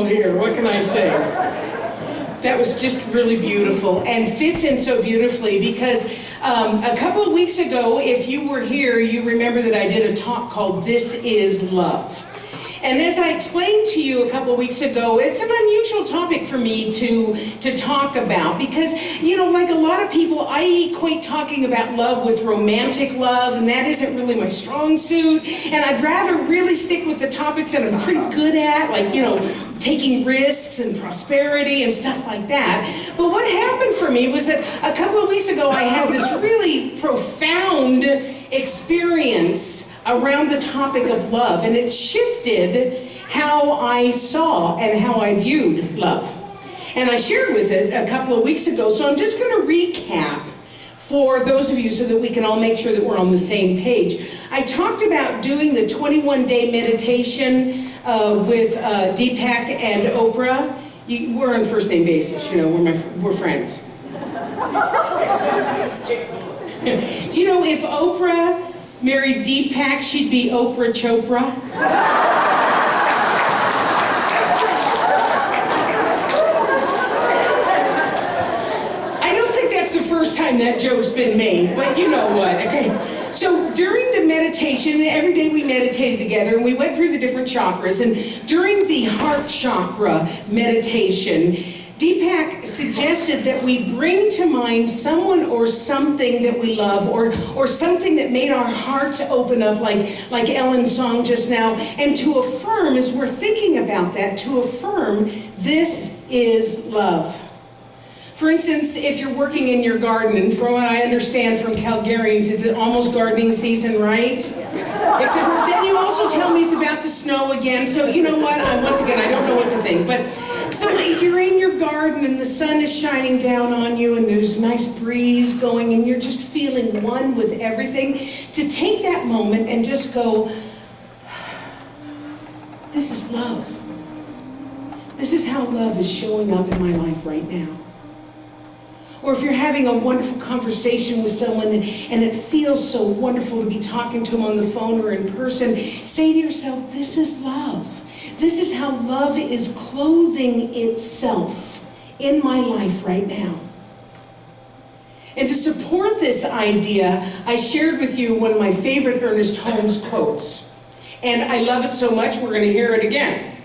roll here. What can I say? That was just really beautiful and fits in so beautifully because a couple of weeks ago, if you were here, you remember that I did a talk called This Is Love. And as I explained to you a couple of weeks ago, it's an unusual topic for me to talk about because, you know, like a lot of people, I equate talking about love with romantic love, and that isn't really my strong suit. And I'd rather really stick with the topics that I'm pretty good at, like, you know, taking risks and prosperity and stuff like that. But what happened for me was that a couple of weeks ago, I had this really profound experience around the topic of love, and it shifted how I saw and how I viewed love. And I shared with it a couple of weeks ago, so I'm just going to recap for those of you so that we can all make sure that we're on the same page. I talked about doing the 21-day meditation with Deepak and Oprah. We're on first name basis, you know, we're friends. You know, if Oprah married Deepak, she'd be Oprah Chopra. I don't think that's the first time that joke's been made, but you know what, okay? So during the meditation, every day we meditated together and we went through the different chakras, and during the heart chakra meditation, Deepak suggested that we bring to mind someone or something that we love, or something that made our hearts open up, like Ellen's song just now, and to affirm, as we're thinking about that, to affirm, this is love. For instance, if you're working in your garden, and from what I understand from Calgarians, it's almost gardening season, right? Except for, then you also tell me it's about to snow again, so you know what, once again, I don't know what to think. But, so you're in your garden and the sun is shining down on you and there's a nice breeze going and you're just feeling one with everything. To take that moment and just go, this is love. This is how love is showing up in my life right now. Or if you're having a wonderful conversation with someone and it feels so wonderful to be talking to them on the phone or in person, say to yourself, this is love. This is how love is clothing itself in my life right now. And to support this idea, I shared with you one of my favorite Ernest Holmes quotes. And I love it so much, we're going to hear it again.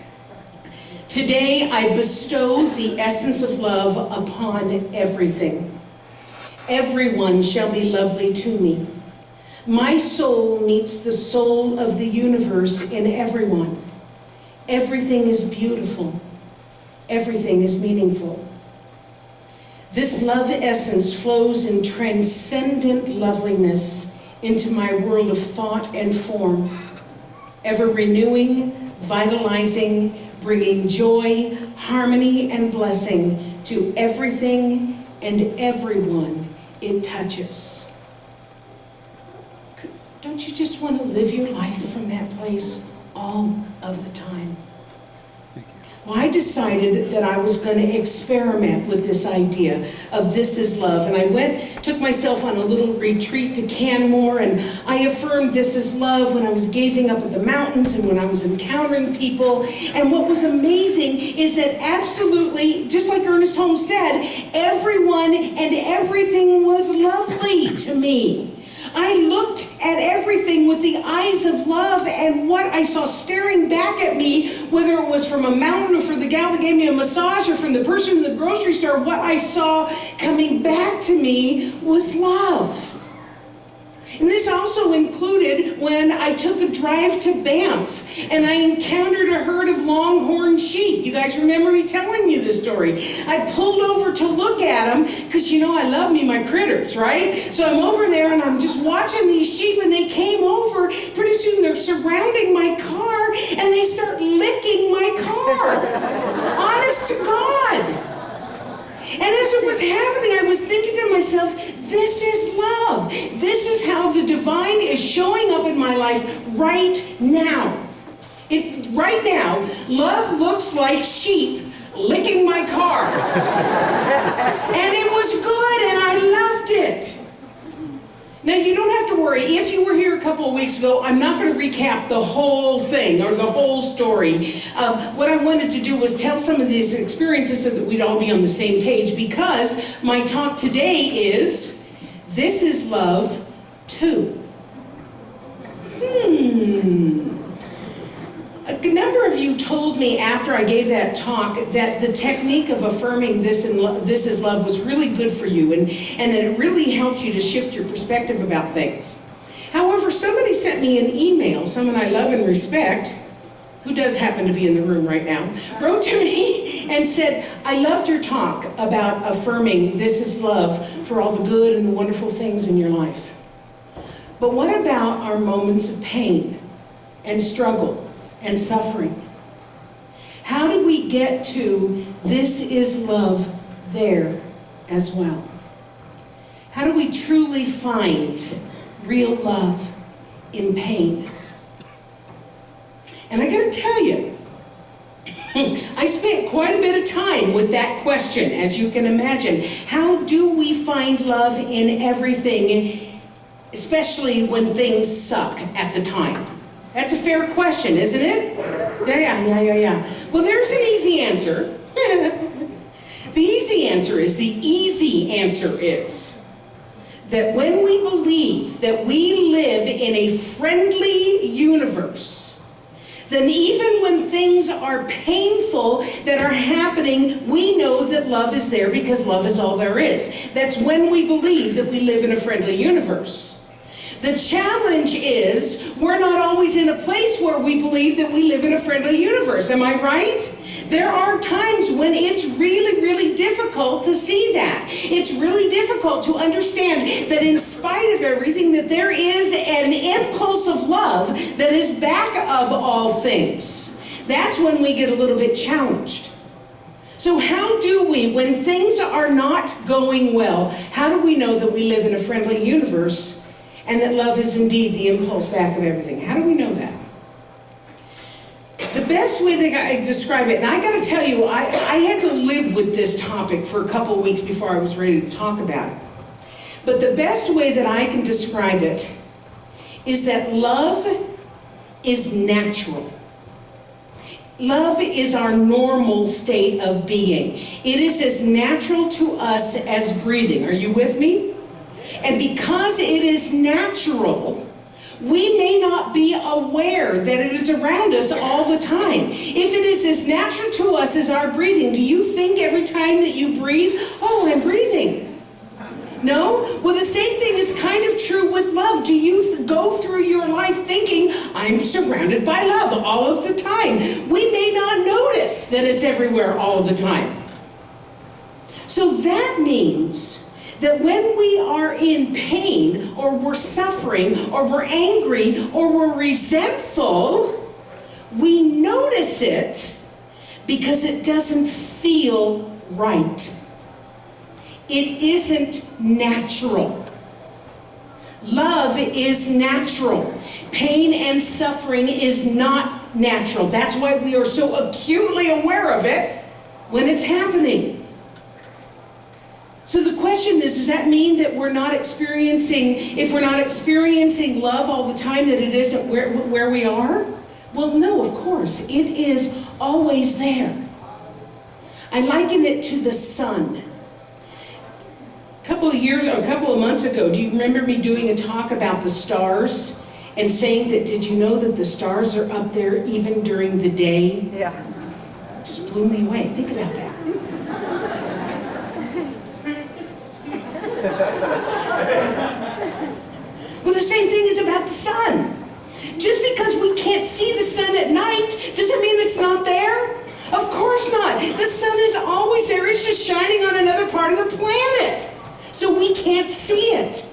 Today I bestow the essence of love upon everything. Everyone shall be lovely to me. My soul meets the soul of the universe in everyone. Everything is beautiful. Everything is meaningful. This love essence flows in transcendent loveliness into my world of thought and form, ever renewing, vitalizing, bringing joy, harmony, and blessing to everything and everyone it touches. Don't you just want to live your life from that place all of the time? Well, I decided that I was going to experiment with this idea of this is love. And I took myself on a little retreat to Canmore, and I affirmed this is love when I was gazing up at the mountains and when I was encountering people. And what was amazing is that absolutely, just like Ernest Holmes said, everyone and everything was lovely to me. I looked at everything with the eyes of love, and what I saw staring back at me, whether it was from a mountain or from the gal that gave me a massage or from the person in the grocery store, what I saw coming back to me was love. And this also included when I took a drive to Banff and I encountered a herd of longhorn sheep. You guys remember me telling you this story. I pulled over to look at them because, you know, I love me my critters, right? So I'm over there and I'm just watching these sheep, and they came over. Pretty soon they're surrounding my car and they start licking my car. Honest to God. And as it was happening, I was thinking to myself, this is love. This is how the divine is showing up in my life right now. Right now, love looks like sheep licking my car. And it was good, and I loved it. Now, you don't have to worry. If you were here a couple of weeks ago, I'm not going to recap the whole thing or the whole story. What I wanted to do was tell some of these experiences so that we'd all be on the same page, because my talk today is, this is love too. A number of you told me after I gave that talk that the technique of affirming this is love was really good for you, and that it really helps you to shift your perspective about things. However, somebody sent me an email, someone I love and respect, who does happen to be in the room right now, wrote to me and said, I loved your talk about affirming this is love for all the good and the wonderful things in your life. But what about our moments of pain and struggle and suffering? How do we get to this is love there as well? How do we truly find real love in pain? And I gotta tell you, I spent quite a bit of time with that question, as you can imagine. How do we find love in everything, especially when things suck at the time? That's a fair question, isn't it? Yeah. Well, there's an easy answer. The easy answer is that when we believe that we live in a friendly universe, then even when things are painful that are happening, we know that love is there because love is all there is. That's when we believe that we live in a friendly universe. The challenge is we're not always in a place where we believe that we live in a friendly universe. Am I right? There are times when it's really, really difficult to see that. It's really difficult to understand that in spite of everything, that there is an impulse of love that is back of all things. That's when we get a little bit challenged. So how do we, when things are not going well, how do we know that we live in a friendly universe and that love is indeed the impulse back of everything? How do we know that? The best way that I describe it, and I got to tell you, I had to live with this topic for a couple of weeks before I was ready to talk about it. But the best way that I can describe it is that love is natural. Love is our normal state of being. It is as natural to us as breathing. Are you with me? And because it is natural, we may not be aware that it is around us all the time. If it is as natural to us as our breathing, do you think every time that you breathe, oh, I'm breathing? No? Well, the same thing is kind of true with love. Do you go through your life thinking, I'm surrounded by love all of the time? We may not notice that it's everywhere all the time. So that means that when we are in pain, or we're suffering, or we're angry, or we're resentful, we notice it because it doesn't feel right. It isn't natural. Love is natural. Pain and suffering is not natural. That's why we are so acutely aware of it when it's happening. So the question is, does that mean that we're not experiencing, if we're not experiencing love all the time, that it isn't where we are? Well, no, of course. It is always there. I liken it to the sun. A couple of months ago, do you remember me doing a talk about the stars and saying that, did you know that the stars are up there even during the day? Yeah. It just blew me away. Think about that. Well, the same thing is about the sun. Just because we can't see the sun at night, does it mean it's not there? Of course not. The sun is always there. It's just shining on another part of the planet. So we can't see it.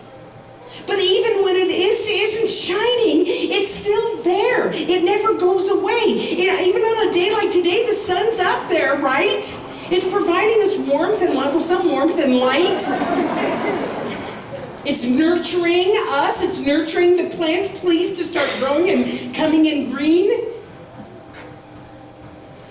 But even when it isn't shining, it's still there. It never goes away. Even on a day like today, the sun's up there, right? It's providing us warmth and light, well, some warmth and light. It's nurturing us. It's nurturing the plants, please, to start growing and coming in green.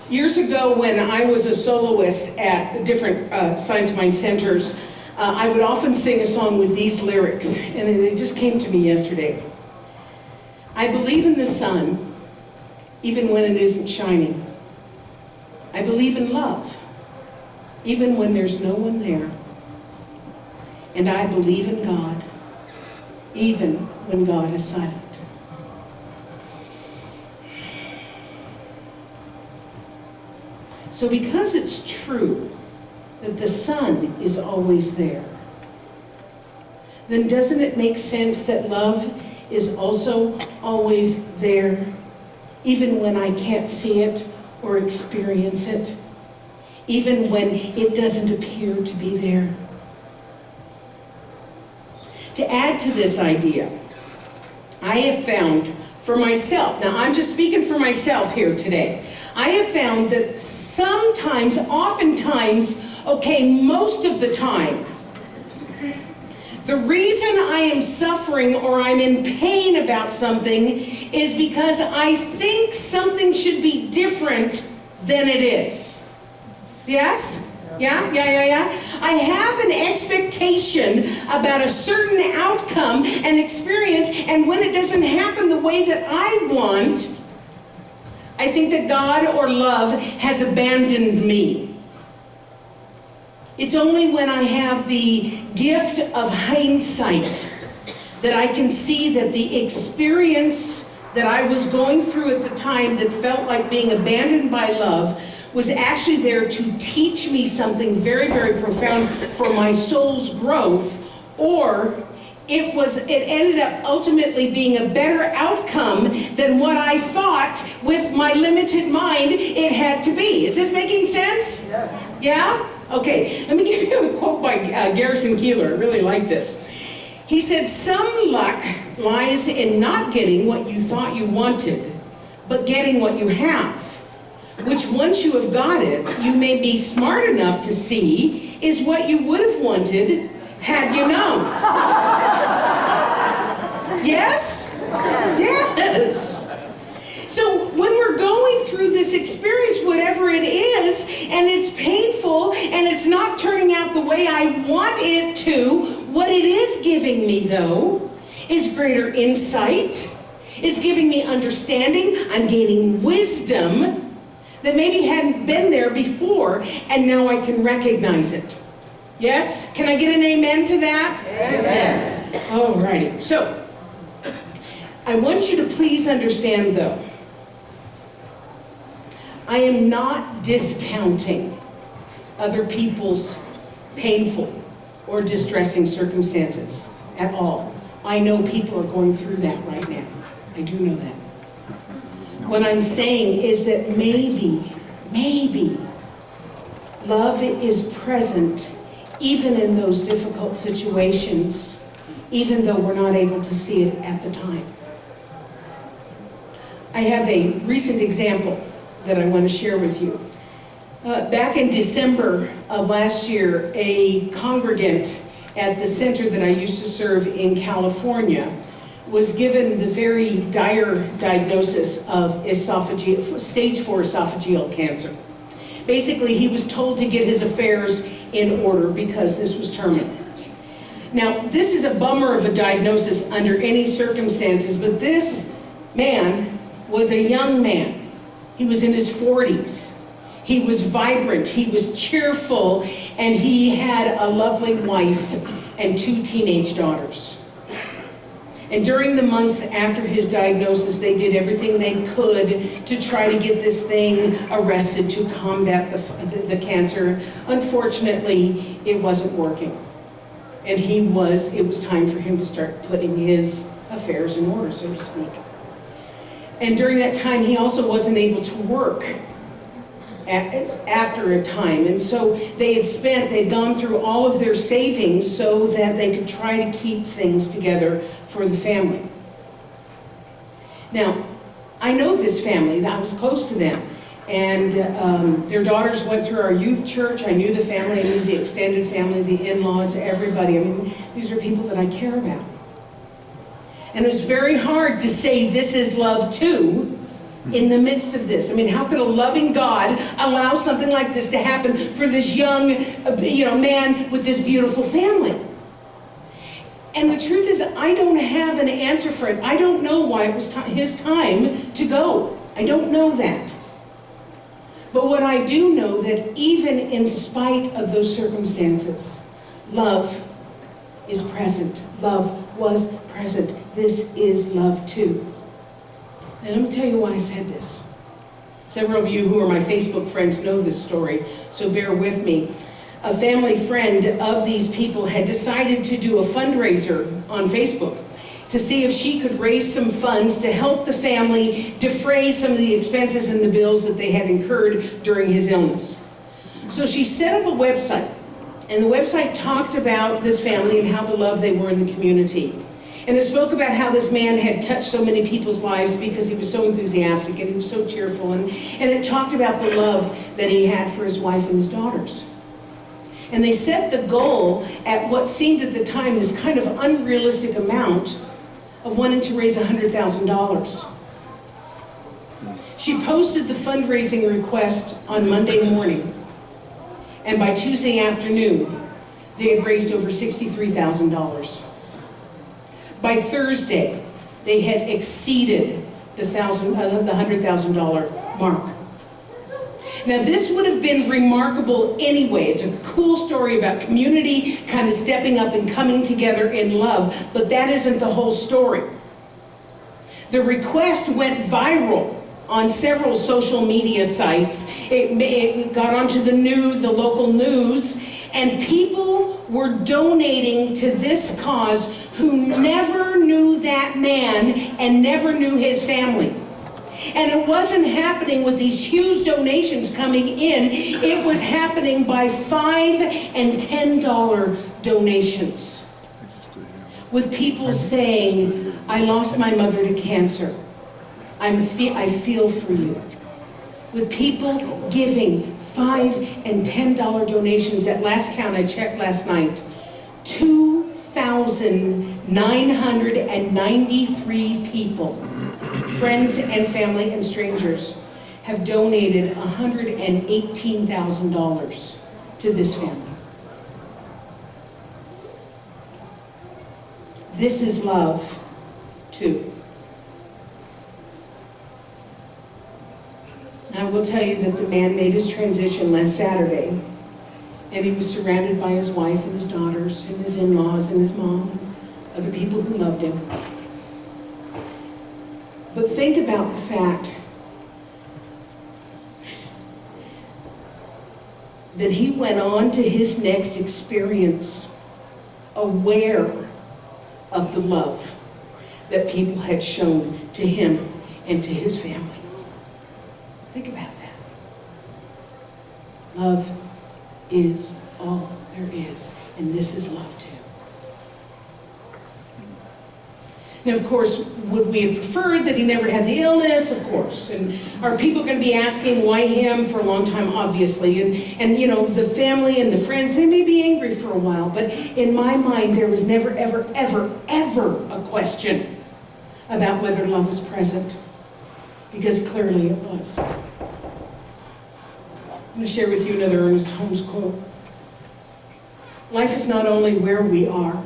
Years ago, when I was a soloist at different Science Mind centers, I would often sing a song with these lyrics, and they just came to me yesterday. I believe in the sun, even when it isn't shining. I believe in love, even when there's no one there. And I believe in God, even when God is silent. So because it's true that the sun is always there, then doesn't it make sense that love is also always there, even when I can't see it or experience it, even when it doesn't appear to be there? To add to this idea, I have found for myself, now I'm just speaking for myself here today, I have found that sometimes, oftentimes, okay, most of the time, the reason I am suffering or I'm in pain about something is because I think something should be different than it is. Yes? Yeah? I have an expectation about a certain outcome and experience, and when it doesn't happen the way that I want, I think that God or love has abandoned me. It's only when I have the gift of hindsight that I can see that the experience that I was going through at the time that felt like being abandoned by love was actually there to teach me something very, very profound for my soul's growth, or it ended up ultimately being a better outcome than what I thought with my limited mind it had to be. Is this making sense? Yes. Yeah? Okay, let me give you a quote by Garrison Keillor. I really like this. He said, "Some luck lies in not getting what you thought you wanted, but getting what you have, which once you have got it, you may be smart enough to see is what you would have wanted had you known." Yes? Yes. So when we're going through this experience, whatever it is, and it's painful, and it's not turning out the way I want it to, what it is giving me, though, is greater insight, is giving me understanding. I'm gaining wisdom that maybe hadn't been there before, and now I can recognize it. Yes? Can I get an amen to that? Amen. All righty. So, I want you to please understand, though, I am not discounting other people's painful or distressing circumstances at all. I know people are going through that right now. I do know that. What I'm saying is that maybe love is present even in those difficult situations, even though we're not able to see it at the time. I have a recent example that I want to share with you. Back in December of last year, a congregant at the center that I used to serve in California was given the very dire diagnosis of stage 4 esophageal cancer. Basically, he was told to get his affairs in order because this was terminal. Now, this is a bummer of a diagnosis under any circumstances, but this man was a young man. He was in his 40s. He was vibrant, he was cheerful, and he had a lovely wife and 2 teenage daughters. And during the months after his diagnosis, they did everything they could to try to get this thing arrested to combat the cancer. Unfortunately, it wasn't working. And it was time for him to start putting his affairs in order, so to speak. And during that time, he also wasn't able to work after a time. And so they'd gone through all of their savings so that they could try to keep things together for the family. Now, I know this family, I was close to them. And their daughters went through our youth church. I knew the family, I knew the extended family, the in-laws, everybody. I mean, these are people that I care about. And it was very hard to say this is love too, in the midst of this. I mean, how could a loving God allow something like this to happen for this young, man with this beautiful family? And the truth is, I don't have an answer for it. I don't know why it was his time to go. I don't know that. But what I do know, that even in spite of those circumstances, love is present. Love was present. This is love too. And let me tell you why I said this. Several of you who are my Facebook friends know this story, so bear with me. A family friend of these people had decided to do a fundraiser on Facebook to see if she could raise some funds to help the family defray some of the expenses and the bills that they had incurred during his illness. So she set up a website, and the website talked about this family and how beloved they were in the community. And it spoke about how this man had touched so many people's lives because he was so enthusiastic and he was so cheerful. And it talked about the love that he had for his wife and his daughters. And they set the goal at what seemed at the time this kind of unrealistic amount of wanting to raise $100,000. She posted the fundraising request on Monday morning, and by Tuesday afternoon, they had raised over $63,000. By Thursday, they had exceeded the $100,000 mark. Now, this would have been remarkable anyway. It's a cool story about community kind of stepping up and coming together in love, but that isn't the whole story. The request went viral on several social media sites. It got onto the local news, and people were donating to this cause who never knew that man and never knew his family. And it wasn't happening with these huge donations coming in. It was happening by $5 and $10 donations. With people saying, I lost my mother to cancer. I feel for you. With people giving $5 and $10 donations. At last count, I checked last night, 2,993 people, friends and family and strangers, have donated $118,000 to this family. This is love, too. I will tell you that the man made his transition last Saturday, and he was surrounded by his wife and his daughters and his in-laws and his mom and other people who loved him. But think about the fact that he went on to his next experience aware of the love that people had shown to him and to his family. Think about that. Love is all there is, and this is love too. Now, of course, would we have preferred that he never had the illness? Of course. And are people going to be asking why him for a long time? Obviously. And the family and the friends, they may be angry for a while, but in my mind, there was never, ever, ever, ever a question about whether love was present, because clearly it was. I'm going to share with you another Ernest Holmes quote. Life is not only where we are,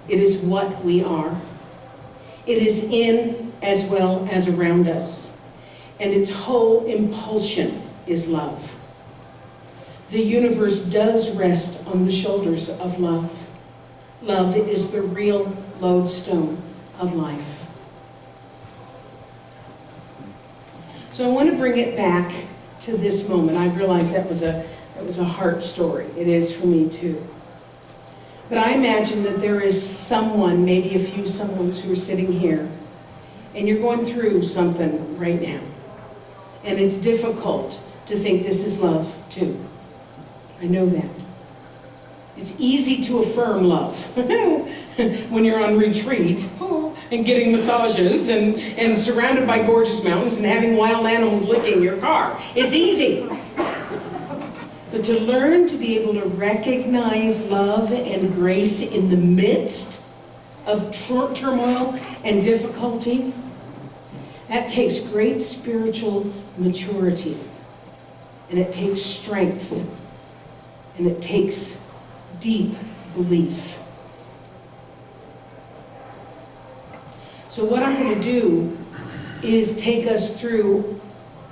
it is what we are. It is in as well as around us, and its whole impulsion is love. The universe does rest on the shoulders of love. Love is the real lodestone of life. So I want to bring it back to this moment. I realize that was a heart story. It is for me too. But I imagine that there is someone, maybe a few someones who are sitting here, and you're going through something right now. And it's difficult to think this is love too. I know that. It's easy to affirm love when you're on retreat and getting massages and surrounded by gorgeous mountains and having wild animals licking your car. It's easy. But to learn to be able to recognize love and grace in the midst of turmoil and difficulty, That takes great spiritual maturity, and it takes strength, and it takes deep belief. So what I'm going to do is take us through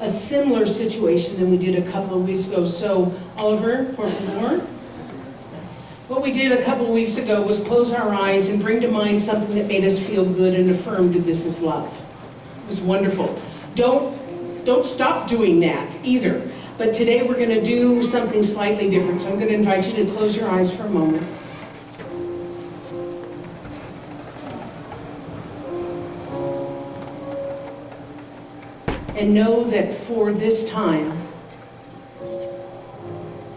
a similar situation than we did a couple of weeks ago. So, Oliver, por favor. What we did a couple of weeks ago was close our eyes and bring to mind something that made us feel good and affirmed this is love. It was wonderful. Don't stop doing that either. But today we're going to do something slightly different. So I'm going to invite you to close your eyes for a moment. And know that for this time,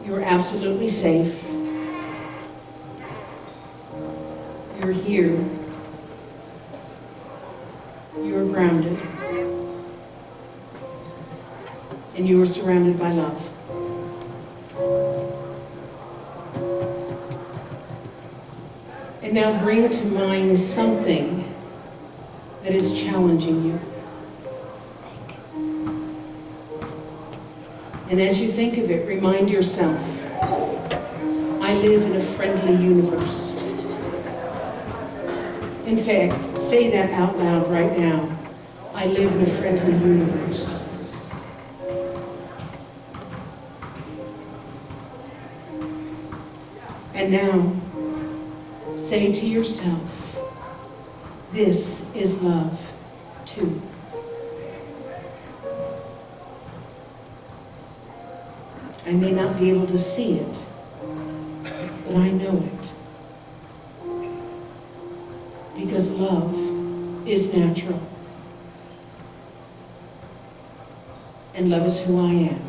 you're absolutely safe. You're here. You're grounded. And you are surrounded by love. And now bring to mind something that is challenging you. And as you think of it, remind yourself, I live in a friendly universe. In fact, say that out loud right now. I live in a friendly universe. And now, say to yourself, this is love too. I may not be able to see it, but I know it. Because love is natural. And love is who I am.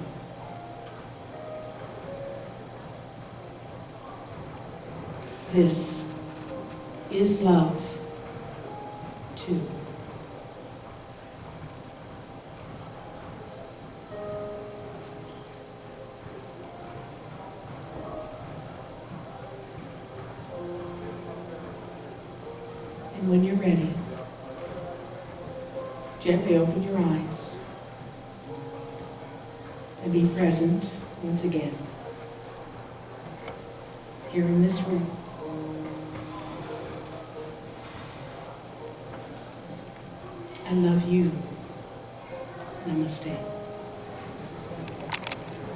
This is love too. And when you're ready, gently open your eyes and be present once again here in this room. I love you. Namaste.